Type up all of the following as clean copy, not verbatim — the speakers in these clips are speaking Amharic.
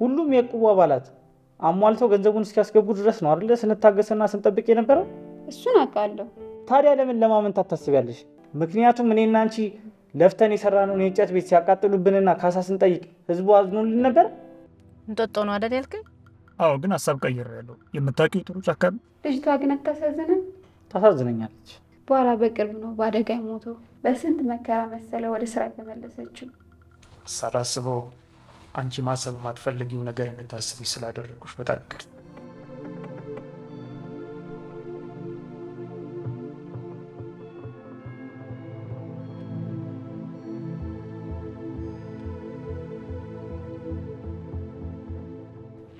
ሁሉም የዕቁቡ አባላት አሟልተው ገንዘቡን እስኪያስገቡ ድረስ ነው አይደል ስንታገስና ስንጠብቅ የነበረው? እሱን አውቃለሁ። ታዲያ ለምን ለማመንታት ታስቢያለሽ? ምክንያቱም እኔና አንቺ ለፍተን የሰራነውን የእንጨት ቤት ሲያቃጥሉብንና ካሳ ስንጠይቅ ህዝቡ አዝኖልን ነበር። እንጦጦ ነው አይደል ያልከኝ? አዎ፣ ግን ሀሳብ ቀይሬያለሁ። የምታውቂው ጥሩ ጫካ ነው። ልጅቷ ግን አታሳዝንም? ታሳዝነኛለች። በኋላ በቅርብ ነው በአደጋ የሞተው። በስንት መከራ መሰለ ወደ ስራ የተመለሰችው። ሳላስበው አንቺ ማሰብ የማትፈልጊው ነገር እንድታስቢ ስላደረጉሽ በጣም ይቅርታ።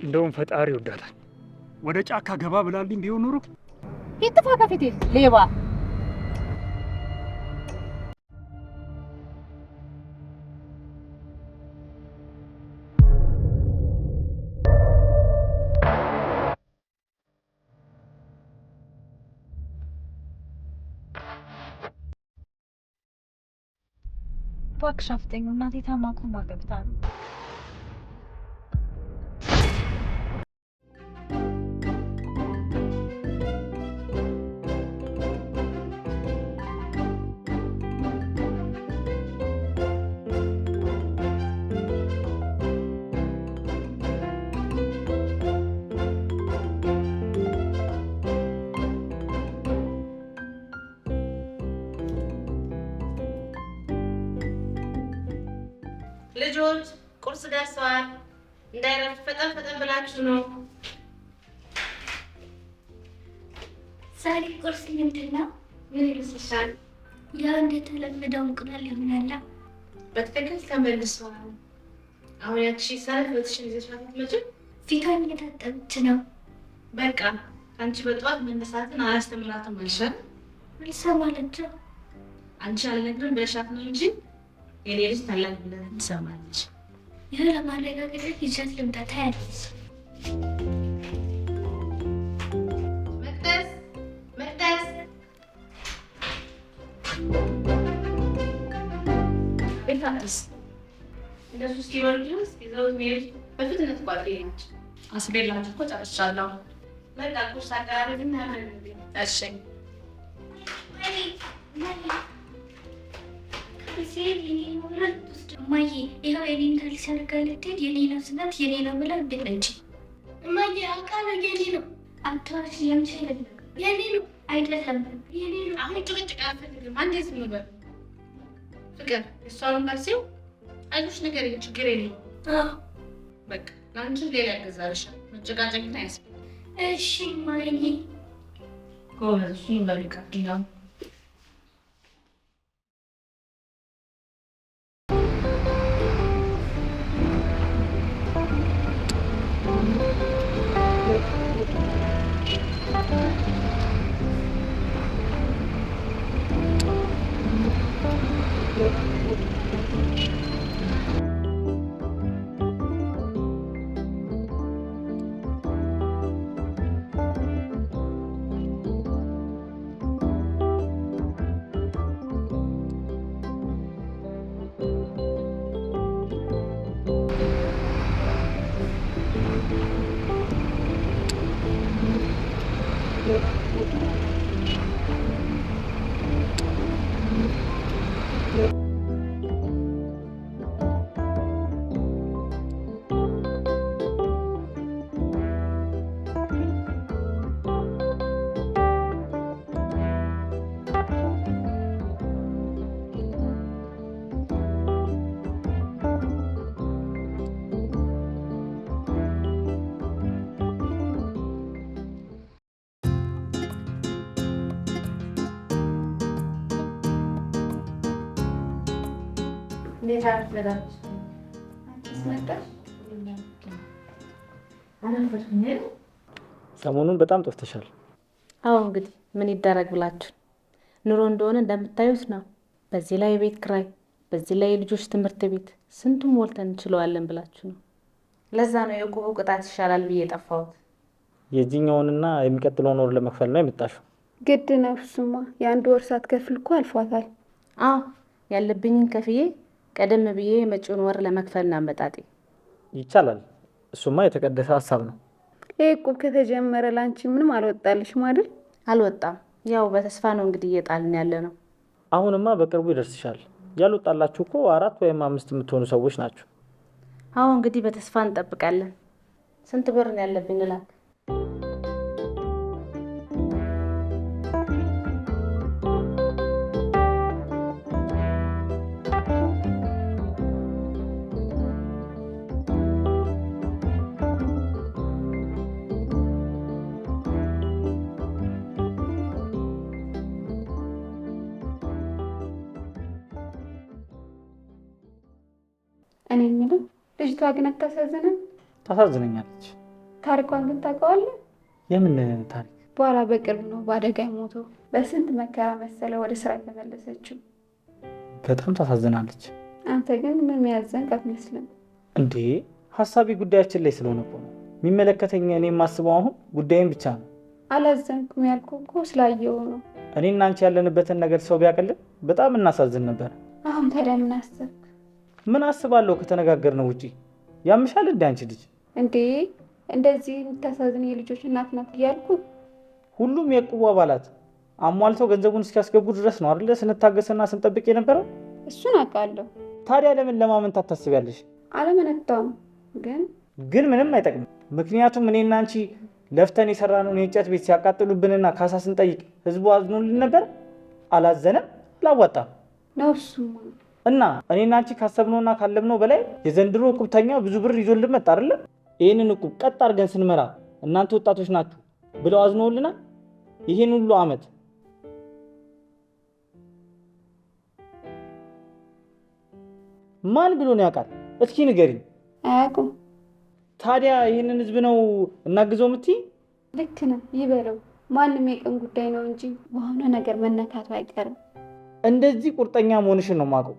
እንደውም ፈጣሪ ይወዳታል። ወደ ጫካ ገባ ብላልኝ ቢሆን ኖሮ ይጥፋ ከፊቴ ሌባ። እባክሽ አፍጠኝ፣ እናቴ ታማ ኮማ ገብታ ነው። ልጆች ቁርስ ደርሰዋል። እንዳይረፍድ ፈጠን ፈጠን ብላችሁ ነው። ዛሬ ቁርስ ምንድን ነው? ምን ይመስልሻል? ያው እንደተለመደው እንቁላል ይሆናል። በትክክል ተመልሰዋል። አሁን ያቺ ሰነፍ በትሽን ይዘሻት መጭም ፊቷን እየታጠበች ነው። በቃ አንቺ በጠዋት መነሳትን አላስተምራትም አልሻል? አልሰማለችው። አንቺ አልነግርም በሻት ነው እንጂ የኔ ልጅ ታላቅ ብለን ትሰማለች። ይህ ለማረጋገጥ ይዣት ልምጣ። ታያለች። መቅደስ መቅደስ፣ ቤታስ እነሱ እስኪበሉ ድረስ ይዘውት ሚሄድ በፍጥነት ጓደኛ ናቸው። አስቤላችሁ እኮ ጨርሻለሁ። በቃ ቁርስ አቀራረብና እሺ እማዬ ይኸው የኔን ታሪክ ሰርጋለትሄድ የኔ ነው ስላት የኔ ነው ብላ ብለች። እማዬ አውቃለሁ የኔ ነው። አትዋሽ፣ ያንቺ አይደለም። የኔ ነው አይደለም የኔ ነው። አሁን ጭቅጭቅ አልፈልግም። አንዴ ዝም በል ፍቅር። እሷን ካልሲው አይዞሽ ነገር ችግር የለውም። በቃ ለአንቺ ሌላ ያገዛልሻል። መጨቃጨቅና አያስፈልግም። እሺ እማዬ። ጎበዝ። እሱን በሚቀጥለው ሰሞኑን በጣም ጠፍተሻል። አዎ እንግዲህ ምን ይደረግ ብላችሁ ኑሮ እንደሆነ እንደምታዩት ነው። በዚህ ላይ የቤት ክራይ፣ በዚህ ላይ የልጆች ትምህርት ቤት፣ ስንቱን ሞልተን እንችለዋለን ብላችሁ ነው። ለዛ ነው የዕቁቡ ቅጣት ይሻላል ብዬ የጠፋሁት። የዚህኛውንና የሚቀጥለውን ወር ለመክፈል ነው የመጣሽው? ግድ ነው እሱማ። የአንድ ወር ሳትከፍል እኮ አልፏታል። አዎ ያለብኝን ከፍዬ ቀደም ብዬ የመጪውን ወር ለመክፈል ነው አመጣጤ። ይቻላል፣ እሱማ የተቀደሰ ሀሳብ ነው። ይሄ እቁብ ከተጀመረ ላንቺ ምንም አልወጣልሽም አይደል? አልወጣም። ያው በተስፋ ነው እንግዲህ እየጣልን ያለ ነው። አሁንማ በቅርቡ ይደርስሻል። ያልወጣላችሁ እኮ 4 ወይም 5 የምትሆኑ ሰዎች ናቸው። አሁን እንግዲህ በተስፋ እንጠብቃለን። ስንት ብር ነው ያለብኝ ላክ? እኔ የምለው ልጅቷ ግን አታሳዝንም? ታሳዝነኛለች። ታሪኳን ግን ታውቀዋለህ? የምን ታሪክ? በኋላ በቅርብ ነው በአደጋ የሞተው። በስንት መከራ መሰለ ወደ ስራ የተመለሰችው። በጣም ታሳዝናለች። አንተ ግን ምን ያዘንክ አትመስልም እንዴ? ሀሳቢ ጉዳያችን ላይ ስለሆነ እኮ ነው የሚመለከተኝ። እኔ የማስበው አሁን ጉዳይም ብቻ ነው። አላዘንኩም ያልኩህ እኮ ስላየው ነው። እኔና አንቺ ያለንበትን ነገር ሰው ቢያቀልን በጣም እናሳዝን ነበር። አሁን ታዲያ ምን አሰብክ? ምን አስባለሁ ከተነጋገርነው ውጪ? ያምሻል እንደ አንቺ ልጅ እንዴ? እንደዚህ የምታሳዝን የልጆች እናት ናት እያልኩ ሁሉም የዕቁቡ አባላት አሟልተው ገንዘቡን እስኪያስገቡ ድረስ ነው አይደለ ስንታገስና ስንጠብቅ የነበረው? እሱን አውቃለሁ። ታዲያ ለምን ለማመንታት ታስቢያለሽ? አለመነታውም ግን ምንም አይጠቅምም። ምክንያቱም እኔና አንቺ ለፍተን የሰራነውን የእንጨት ቤት ሲያቃጥሉብንና ካሳ ስንጠይቅ ህዝቡ አዝኖልን ነበር። አላዘነም፣ አላዋጣም ነው እሱማ። እና እኔና አንቺ ካሰብነውና ካለምነው በላይ የዘንድሮ ዕቁብተኛ ብዙ ብር ይዞልን መጣ አይደለ? ይህንን ዕቁብ ቀጥ አድርገን ስንመራ እናንተ ወጣቶች ናችሁ ብለው አዝነውልናል። ይህን ሁሉ አመት ማን ብሎ ነው ያውቃል? እስኪ ንገሪኝ። አያውቁም። ታዲያ ይህንን ህዝብ ነው እናግዘው የምትይ? ልክ ነህ ይበለው። ማንም የቀን ጉዳይ ነው እንጂ በሆነ ነገር መነካቱ አይቀርም። እንደዚህ ቁርጠኛ መሆንሽን ነው የማውቀው።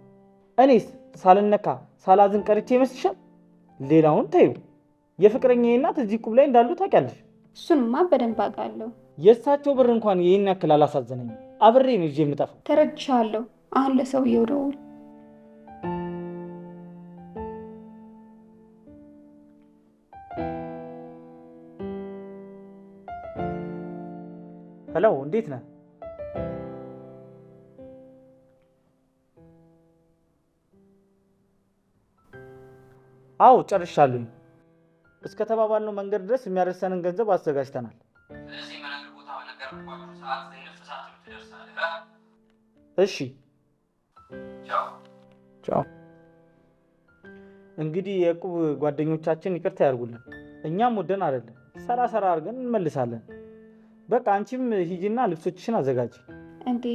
እኔስ ሳልነካ ሳላዝን ቀርቼ ይመስልሻል? ሌላውን ተይው። የፍቅረኛዬ እናት እዚህ ዕቁብ ላይ እንዳሉ ታውቂያለሽ። እሱንማ በደንብ አውቃለሁ። የእሳቸው ብር እንኳን ይህን ያክል አላሳዘነኝም። አብሬ ነው ይዤ የምጠፋው። ተረድቻለሁ። አሁን ለሰውየው ደውል። ሄሎ፣ እንዴት ነህ? አዎ ጨርሻለሁኝ። እስከ ተባባልነው መንገድ ድረስ የሚያደርሰንን ገንዘብ አዘጋጅተናል። እሺ ቻው። እንግዲህ የዕቁብ ጓደኞቻችን ይቅርታ ያድርጉልን። እኛም ወደን አይደለም፣ ሰራ አድርገን እንመልሳለን። በቃ አንቺም ሂጂና ልብሶችሽን አዘጋጅ። እንዴ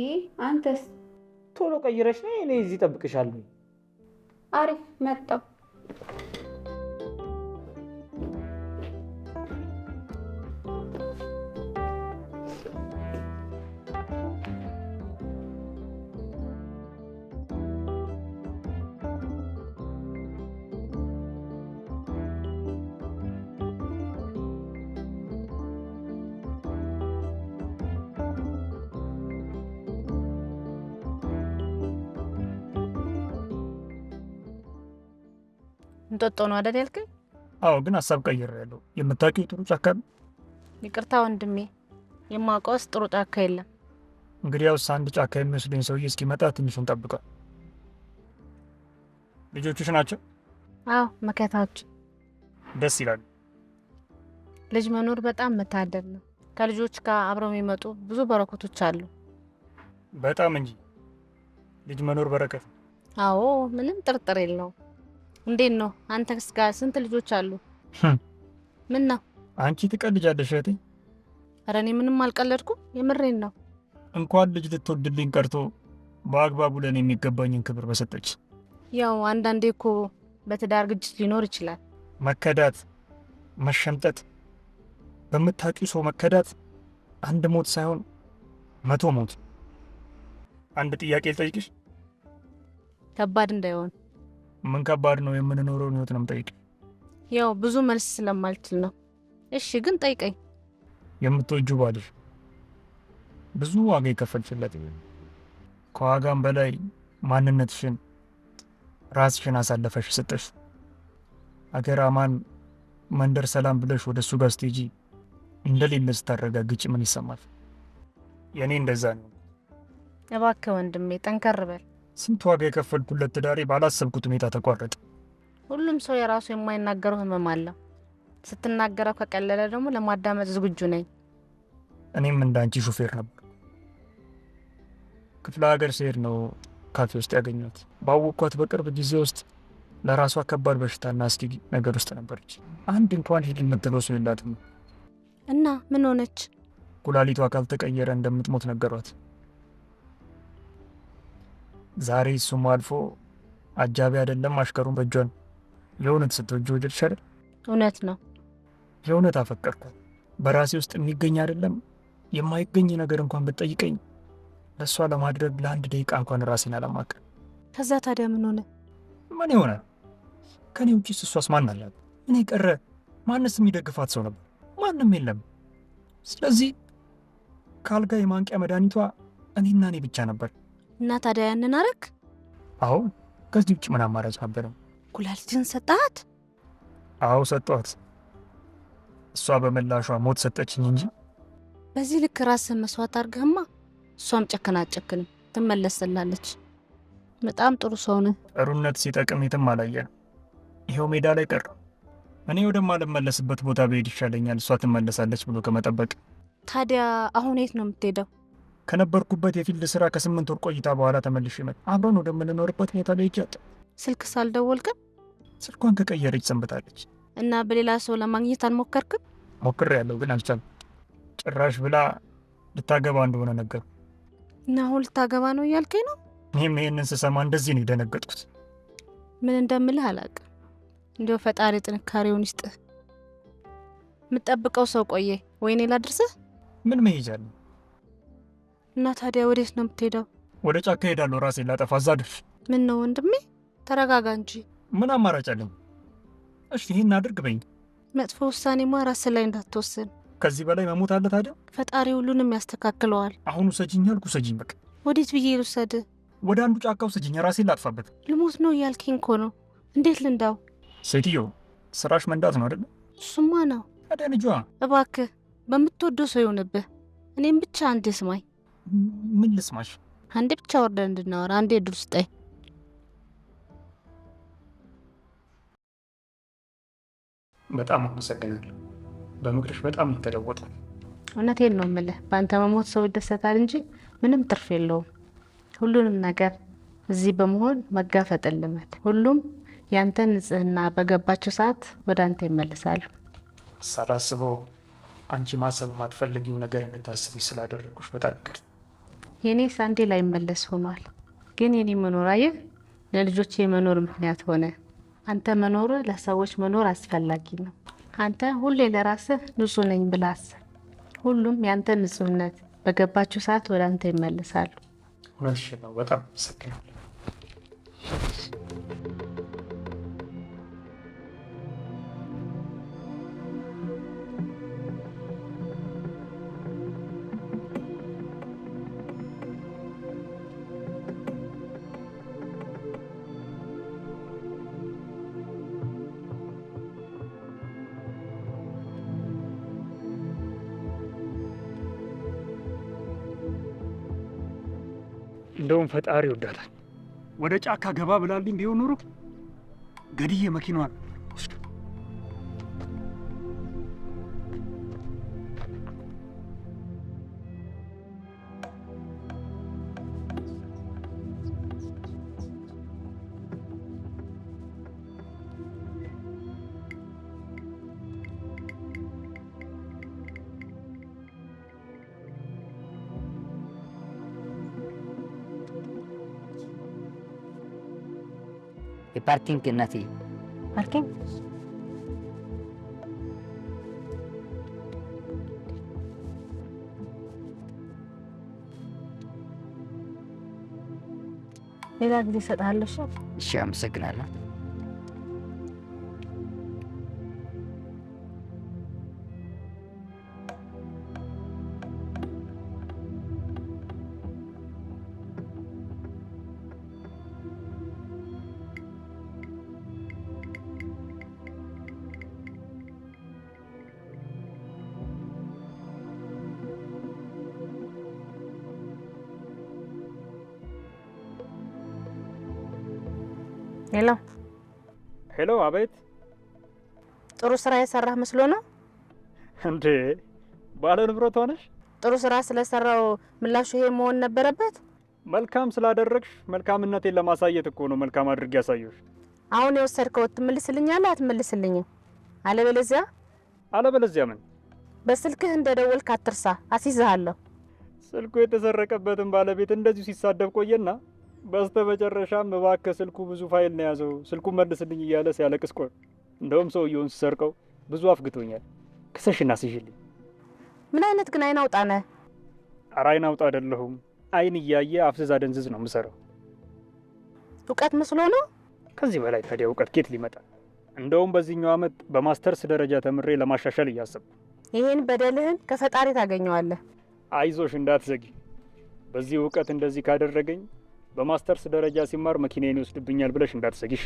አንተስ? ቶሎ ቀይረሽ ነይ፣ እኔ እዚህ እጠብቅሻለሁ። አሪፍ መጣሁ። እንጦጦ ነው አይደል ያልከኝ? አዎ፣ ግን ሀሳብ ቀይሬያለሁ። የምታውቂው ጥሩ ጫካ ነው? ይቅርታ ወንድሜ፣ የማውቀውስ ጥሩ ጫካ የለም። እንግዲያውስ አንድ ጫካ የሚመስለኝ ሰውዬ እስኪመጣ ትንሹን ጠብቋል። ልጆቹሽ ናቸው? አዎ፣ መከታዎች። ደስ ይላሉ። ልጅ መኖር በጣም መታደል ነው። ከልጆች ጋር አብረው የሚመጡ ብዙ በረከቶች አሉ። በጣም እንጂ ልጅ መኖር በረከት ነው። አዎ፣ ምንም ጥርጥር የለውም። እንዴት ነው አንተስ ጋር ስንት ልጆች አሉ? ምን ነው አንቺ ትቀልጃለሽ እህቴ? ኧረ እኔ ምንም አልቀለድኩም፣ የምሬን ነው። እንኳን ልጅ ልትወልድልኝ ቀርቶ በአግባቡ ለእኔ የሚገባኝን ክብር በሰጠች። ያው አንዳንዴ እኮ በትዳር ግጭት ሊኖር ይችላል። መከዳት፣ መሸምጠት፣ በምታውቂው ሰው መከዳት አንድ ሞት ሳይሆን 100 ሞት። አንድ ጥያቄ ልጠይቅሽ? ከባድ እንዳይሆን። ምን ከባድ ነው? የምንኖረውን ህይወት ነው የምጠይቅ። ያው ብዙ መልስ ስለማልችል ነው። እሺ ግን ጠይቀኝ። የምትወጁ ባልሽ ብዙ ዋጋ የከፈልሽለት፣ ከዋጋም በላይ ማንነትሽን ራስሽን አሳለፈሽ ሰጠሽ። አገር አማን መንደር ሰላም ብለሽ ወደ እሱ ጋር ስትሄጂ እንደሌለ ስታረጋግጭ ምን ይሰማል? የእኔ እንደዛ ነው። እባክህ ወንድሜ ጠንከር በል። ስንት ዋጋ የከፈልኩለት ትዳሬ ባላሰብኩት ሁኔታ ተቋረጠ። ሁሉም ሰው የራሱ የማይናገረው ህመም አለው። ስትናገረው ከቀለለ ደግሞ ለማዳመጥ ዝግጁ ነኝ። እኔም እንዳንቺ ሹፌር ነበር። ክፍለ ሀገር ስሄድ ነው ካፌ ውስጥ ያገኘሁት። ባወቅኳት በቅርብ ጊዜ ውስጥ ለራሷ ከባድ በሽታና አስጊ ነገር ውስጥ ነበረች። አንድ እንኳን ሂድ የምትለው ሰው የላትም። እና ምን ሆነች? ኩላሊቷ ካልተቀየረ እንደምትሞት ነገሯት። ዛሬ እሱም አልፎ አጃቢ አይደለም አሽከሩን በእጇን። የእውነት ስትወጂው ወደድሽ አይደል? እውነት ነው። የእውነት አፈቀርኳት። በራሴ ውስጥ የሚገኝ አይደለም የማይገኝ ነገር እንኳን ብትጠይቀኝ ለእሷ ለማድረግ ለአንድ ደቂቃ እንኳን ራሴን አላማክርም። ከዛ ታዲያ ምን ሆነ? ምን ይሆናል? ከኔ ውጭስ እሷስ ማን አላት? እኔ ቀረ ማንስ የሚደግፋት ሰው ነበር? ማንም የለም። ስለዚህ ከአልጋ የማንቂያ መድኃኒቷ እኔና እኔ ብቻ ነበር። እና ታዲያ ያንን አረግ? አዎ፣ ከዚህ ውጭ ምን አማራጭ ነበረው? ኩላሊትን ሰጣት? አዎ ሰጧት። እሷ በምላሿ ሞት ሰጠችኝ እንጂ። በዚህ ልክ ራስህን መስዋዕት አድርገህማ እሷም ጨክና አጨክንም ትመለስላለች። በጣም ጥሩ ሰው ነህ። ጥሩነት ሲጠቅም የትም አላየንም። ይኸው ሜዳ ላይ ቀረ። እኔ ወደማልመለስበት ቦታ ብሄድ ይሻለኛል እሷ ትመለሳለች ብሎ ከመጠበቅ። ታዲያ አሁን የት ነው የምትሄደው? ከነበርኩበት የፊልድ ስራ ከ8 ወር ቆይታ በኋላ ተመልሼ መጣ። አብረን ወደምንኖርበት ሁኔታ ላይ ሄጃት። ስልክ ሳልደወልክም? ስልኳን ከቀየረች ሰንብታለች። እና በሌላ ሰው ለማግኘት አልሞከርክም? ሞክሬያለሁ ግን አልቻልኩም። ጭራሽ ብላ ልታገባ እንደሆነ ነገሩ። እና አሁን ልታገባ ነው እያልከኝ ነው? እኔም ይህንን ስሰማ እንደዚህ ነው የደነገጥኩት። ምን እንደምልህ አላውቅም። እንዲያው ፈጣሪ ጥንካሬውን ይስጥህ። የምጠብቀው ሰው ቆየ። ወይኔ ላድርስህ? ምን መሄጃ አለኝ? እና ታዲያ ወዴት ነው የምትሄደው? ወደ ጫካ ሄዳለሁ ራሴን ላጠፋ። እዛ ድረስ። ምን ነው ወንድሜ ተረጋጋ እንጂ። ምን አማራጭ አለኝ? እሺ ይህን አድርግ በኝ። መጥፎ ውሳኔማ ራስህ ላይ እንዳትወስን። ከዚህ በላይ መሞት አለ ታዲያ? ፈጣሪ ሁሉንም ያስተካክለዋል። አሁን ውሰጂኝ አልኩ፣ ውሰጂኝ በቃ። ወዴት ብዬ ልውሰድህ? ወደ አንዱ ጫካ ውሰጂኝ፣ ራሴን ላጥፋበት። ልሞት ነው እያልከኝ እኮ ነው። እንዴት ልንዳው? ሴትዮ ስራሽ መንዳት ነው አይደለ? እሱማ ነው። ታዲያ ልጇ እባክህ በምትወደው ሰው ይሆንብህ። እኔም ብቻ አንዴ ስማኝ። ምን ልስማሽ? አንዴ ብቻ ወርደን እንድናወራ አንዴ እድል ስጠኝ። በጣም አመሰግናለሁ። በምክርሽ በጣም ተለወጠ። እውነቴን ነው የምልህ፣ በአንተ መሞት ሰው ይደሰታል እንጂ ምንም ትርፍ የለውም። ሁሉንም ነገር እዚህ በመሆን መጋፈጥን ልመድ። ሁሉም ያንተን ንጽህና በገባቸው ሰዓት ወደ አንተ ይመልሳሉ። ሳላስበው አንቺ ማሰብ የማትፈልጊው ነገር እንድታስቢ ስላደረጉሽ በጣም ይቅርታ። የኔስ አንዴ ላይ መለስ ሆኗል። ግን የኔ መኖር አየህ ለልጆቼ የመኖር ምክንያት ሆነ። አንተ መኖር ለሰዎች መኖር አስፈላጊ ነው። አንተ ሁሌ ለራስህ ንጹህ ነኝ ብለህ አስብ። ሁሉም ያንተ ንጹህነት በገባቸው ሰዓት ወደ አንተ ይመልሳሉ። እውነትሽን ነው። በጣም አመሰግናለሁ። እንደውም ፈጣሪ ይወዳታል። ወደ ጫካ ገባ ብላልኝ ቢሆን ኖሮ ገድዬ መኪናዋን ወስዶ የፓርኪንግ እናቴ ፓርኪንግ ሌላ ጊዜ እሰጥሃለሁ። እሺ፣ አመሰግናለሁ። ሄሎ ሄሎ፣ አቤት። ጥሩ ስራ የሰራህ መስሎ ነው እንዴ? ባለ ንብረት ሆነሽ? ጥሩ ስራ ስለሰራው ምላሹ ይሄ መሆን ነበረበት? መልካም ስላደረግሽ መልካምነቴን ለማሳየት እኮ ነው መልካም አድርጌ ያሳየሽ። አሁን የወሰድከው ትመልስልኛለህ አትመልስልኝም? አለበለዚያ ምን? በስልክህ እንደደወልክ አትርሳ፣ አስይዝሃለሁ። ስልኩ የተሰረቀበትን ባለቤት እንደዚሁ ሲሳደብ ቆየና በስተመጨረሻም እባክህ ስልኩ ብዙ ፋይል ነው ያዘው፣ ስልኩን መልስልኝ እያለ ሲያለቅስ ቆይ። እንደውም ሰውየውን ሲሰርቀው ብዙ አፍግቶኛል። ክሰሽና ስይልኝ። ምን አይነት ግን አይን አውጣ ነህ? ኧረ አይን አውጣ አይደለሁም። አይን እያየ አፍዝዝ አደንዝዝ ነው የምሰራው። እውቀት መስሎ ነው? ከዚህ በላይ ታዲያ እውቀት ኬት ሊመጣ? እንደውም በዚህኛው ዓመት በማስተርስ ደረጃ ተምሬ ለማሻሻል እያሰብኩ። ይህን በደልህን ከፈጣሪ ታገኘዋለህ። አይዞሽ እንዳትዘጊ። በዚህ እውቀት እንደዚህ ካደረገኝ በማስተርስ ደረጃ ሲማር መኪናዬን ይወስድብኛል ብለሽ እንዳትዘጊ እሺ?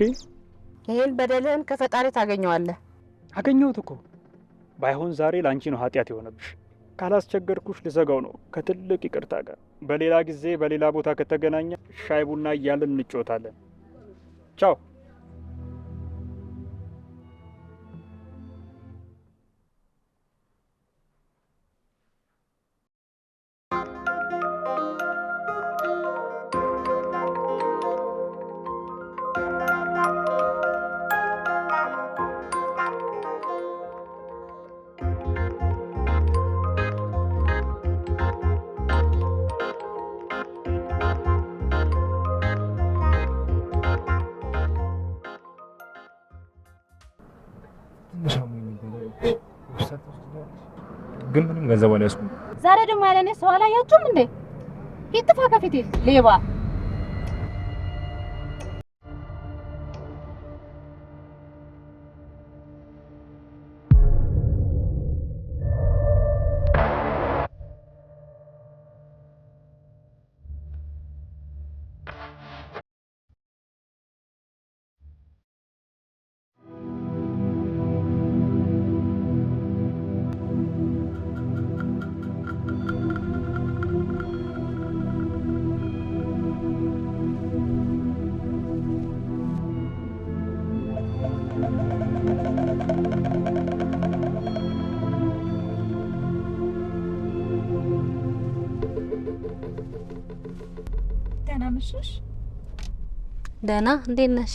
ይህን በደልህን ከፈጣሪ ታገኘዋለህ። አገኘሁት እኮ። ባይሆን ዛሬ ለአንቺ ነው ኃጢአት የሆነብሽ። ካላስቸገርኩሽ ልዘጋው ነው ከትልቅ ይቅርታ ጋር። በሌላ ጊዜ በሌላ ቦታ ከተገናኘ ሻይ ቡና እያልን እንጫወታለን። ቻው። ግን ምንም ገንዘብ አልያዝኩም። ዛሬ ደግሞ ያለኔ ሰው አላያችሁም እንዴ? ይጥፋ ከፊቴ ሌባ። ደህና መሸሽ። ደህና፣ እንዴት ነሽ?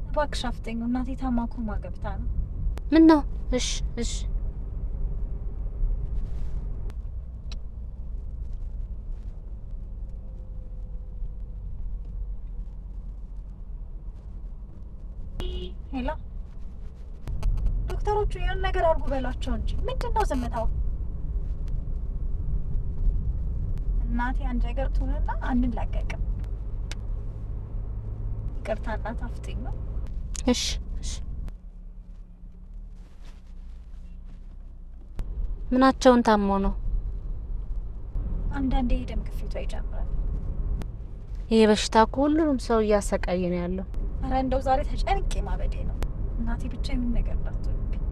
እባክሽ አፍጠኝ፣ እናቴ ታማ ኮማ ገብታ ነው። ምን ነው? እሺ እሺ። ሄላ፣ ዶክተሮቹ ያን ነገር አድርጉ በሏቸው እንጂ ምንድን ነው ዝምታው? እናቴ አንድ ነገር ትሆንና አንላቀቅም። ይቅርታ እናት አፍጥኝ ነው። እሺ እሺ። ምናቸውን ታሞ ነው? አንዳንዴ የደም ግፊቷ ይጨምራል። ይሄ በሽታ እኮ ሁሉንም ሰው እያሰቃየ ነው ያለው። ኧረ እንደው ዛሬ ተጨንቄ ማበዴ ነው። እናቴ ብቻ የምን ነገር እንዳትሆንብኝ።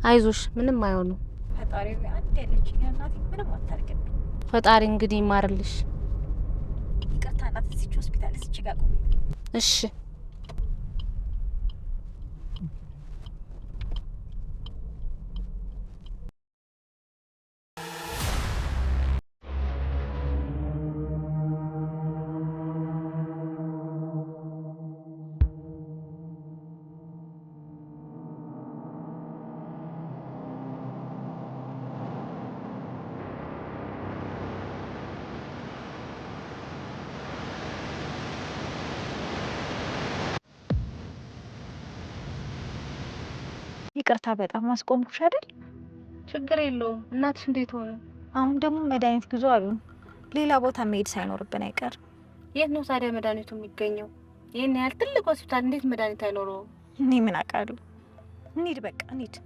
አይዞሽ፣ ምንም አይሆኑም። ፈጣሪ አንድ ያለችኝ እናቴ ምንም አታርግብኝ። ፈጣሪ እንግዲህ ይማርልሽ። ይቅርታ እናት፣ እዚች ሆስፒታል እዚች ጋር ቆይ። እሺ። ይቅርታ በጣም አስቆምኩሽ አይደል? ችግር የለውም። እናትሽ እንዴት ሆነ? አሁን ደግሞ መድኃኒት ግዙ አሉን። ሌላ ቦታ መሄድ ሳይኖርብን አይቀርም። የት ነው ታዲያ መድኃኒቱ የሚገኘው? ይሄን ያህል ትልቅ ሆስፒታል እንዴት መድኃኒት አይኖረውም? እኔ ምን አውቃለሁ። እንሂድ፣ በቃ እንሂድ።